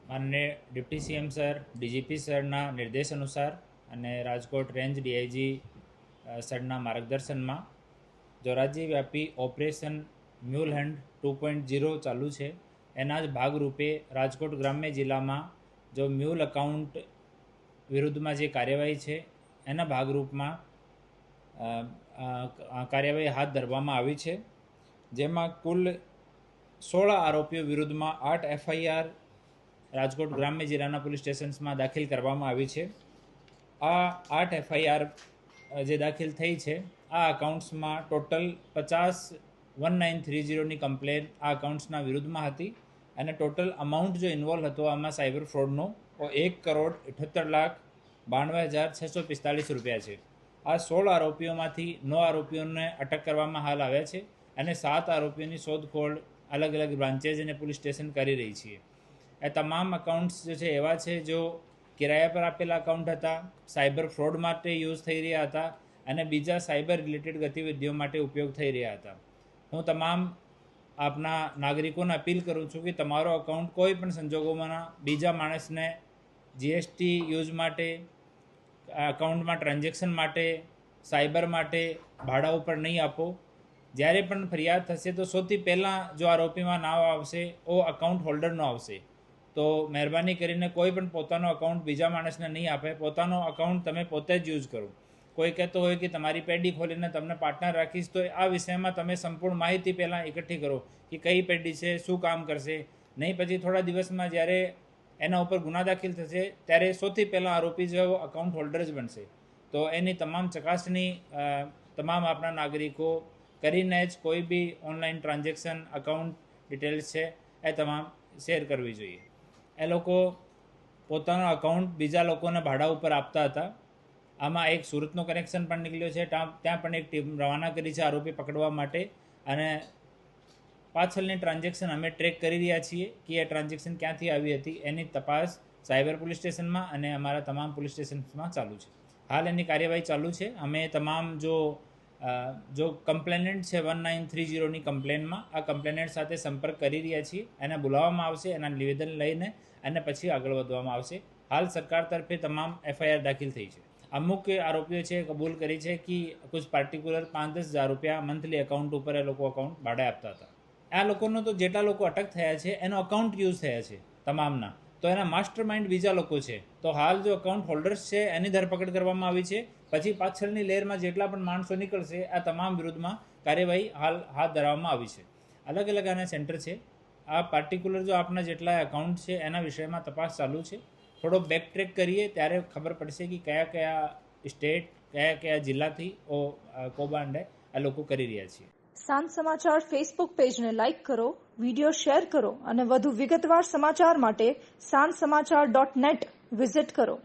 માનનીય deputy CM sir, DGP સરના નિર્દેશ અનુસાર અને રાજકોટ રેન્જ ડીઆઈજી સરના માર્ગદર્શનમાં જો રાજ્યવ્યાપી ઓપરેશન મ્યુલ હેન્ડ 2.0 ચાલુ છે, એના જ ભાગરૂપે રાજકોટ ગ્રામ્ય જિલ્લામાં જો મ્યુલ એકાઉન્ટ વિરુદ્ધમાં જે કાર્યવાહી છે એના ભાગરૂપમાં કાર્યવાહી હાથ ધરવામાં આવી છે, જેમાં કુલ 16 આરોપીઓ વિરુદ્ધમાં 8 એફઆઈઆર રાજકોટ ગ્રામ્ય જિલ્લાના પોલીસ સ્ટેશન્સમાં દાખલ કરવામાં આવી છે. આ 8 એફઆઈઆર જે દાખલ થઈ છે આ અકાઉન્ટ્સમાં ટોટલ 50,1930ની કમ્પ્લેન આ અકાઉન્ટ્સના વિરુદ્ધમાં હતી અને ટોટલ અમાઉન્ટ જો ઇન્વોલ્વ હતો આમાં સાયબર ફ્રોડનો 1,78,92,645 રૂપિયા છે. આ 16 આરોપીઓમાંથી 9 આરોપીઓને અટક કરવામાં હાલ આવ્યા છે અને 7 આરોપીઓની શોધખોળ અલગ અલગ બ્રાન્ચેસ અને પોલીસ સ્ટેશન કરી રહી છીએ. એ તમામ અકાઉન્ટ્સ જે છે એવા છે જો કિરાયા પર આપેલા અકાઉન્ટ હતા, સાયબર ફ્રોડ માટે યુઝ થઈ રહ્યા હતા અને બીજા સાયબર રિલેટેડ ગતિવિધિઓ માટે ઉપયોગ થઈ રહ્યા હતા. હું તમામ આપના નાગરિકોને અપીલ કરું છું કે તમારો અકાઉન્ટ કોઈ પણ સંજોગોમાં બીજા માણસને જીએસટી યુઝ માટે, અકાઉન્ટમાં ટ્રાન્ઝેક્શન માટે, સાયબર માટે ભાડા ઉપર નહીં આપો. જ્યારે પણ ફરિયાદ થશે તો સૌથી પહેલાં જો આરોપીમાં નામ આવશે ઓ અકાઉન્ટ હોલ્ડરનો આવશે. તો મહેરબાની કરીને કોઈ પણ પોતાનો અકાઉન્ટ બીજા માણસને નહીં આપે. પોતાનો અકાઉન્ટ તમે પોતે જ યુઝ કરો. કોઈ કહેતો હોય કે તમારી પેઢી ખોલીને તમને પાર્ટનર રાખીશ, તો આ વિષયમાં તમે સંપૂર્ણ માહિતી પહેલાં એકઠી કરો કે કઈ પેઢી છે, શું કામ કરશે. નહીં પછી થોડા દિવસમાં જ્યારે એના ઉપર ગુના દાખલ થશે ત્યારે સૌથી પહેલાં આરોપી જો અકાઉન્ટ હોલ્ડર જ બનશે. તો એની તમામ ચકાસણી તમામ આપણા નાગરિકો કરીને જ કોઈ બી ઓનલાઈન ટ્રાન્ઝેક્શન, અકાઉન્ટ ડિટેલ્સ છે એ તમામ શેર કરવી જોઈએ. એ લોકો પોતાનો અકાઉન્ટ બીજા લોકોને ભાડા ઉપર આપતા હતા. આમાં એક સુરતનો કનેક્શન પણ નીકળ્યો છે, ત્યાં પણ એક ટીમ રવાના કરી છે આરોપી પકડવા માટે અને પાછળની ટ્રાન્ઝેક્શન અમે ટ્રેક કરી રહ્યા છીએ કે એ ટ્રાન્ઝેક્શન ક્યાંથી આવી હતી. એની તપાસ સાયબર પોલીસ સ્ટેશનમાં અને અમારા તમામ પોલીસ સ્ટેશન્સમાં ચાલુ છે. હાલ એની કાર્યવાહી ચાલુ છે. અમે તમામ જો કમ્પ્લેનન્ટ છે 1930ની કમ્પ્લેનમાં, આ કમ્પ્લેનન્ટ સાથે સંપર્ક કરી રહ્યા છીએ. એને બોલાવવામાં આવશે, એના નિવેદન લઈને અને પછી આગળ વધવામાં આવશે. હાલ સરકાર તરફે તમામ એફઆઈઆર દાખલ થઈ છે. અમુક આરોપીઓ છે કબૂલ કરી છે કે કુછ પાર્ટિક્યુલર 5-10 હજાર રૂપિયા મંથલી અકાઉન્ટ ઉપર એ લોકો અકાઉન્ટ ભાડે આપતા હતા. આ લોકોનો તો જેટલા લોકો અટક થયા છે એનો અકાઉન્ટ યુઝ થયા છે તમામના, તો એના માસ્ટર માઇન્ડ બીજા લોકો છે. તો હાલ જો અકાઉન્ટ હોલ્ડર્સ છે એની ધરપકડ કરવામાં આવી છે. પછી પાછળની લેયરમાં જેટલા પણ માણસો નીકળશે આ તમામ વિરુદ્ધમાં કાર્યવાહી હાલ હાથ ધરવામાં આવી છે. અલગ અલગ આના સેન્ટર છે. આ પાર્ટિક્યુલર જો આપના જેટલા એકાઉન્ટ છે એના વિષયમાં તપાસ ચાલુ છે. થોડો બેક ટ્રેક કરીએ ત્યારે ખબર પડશે કે કયા કયા સ્ટેટ, કયા કયા જિલ્લાથી કૌભાંડ આ લોકો કરી રહ્યા છે. સાંજ સમાચાર ફેસબુક પેજને લાઇક કરો, વિડીયો શેર કરો અને વધુ વિગતવાર સમાચાર માટે sanssamachar.net વિઝિટ કરો.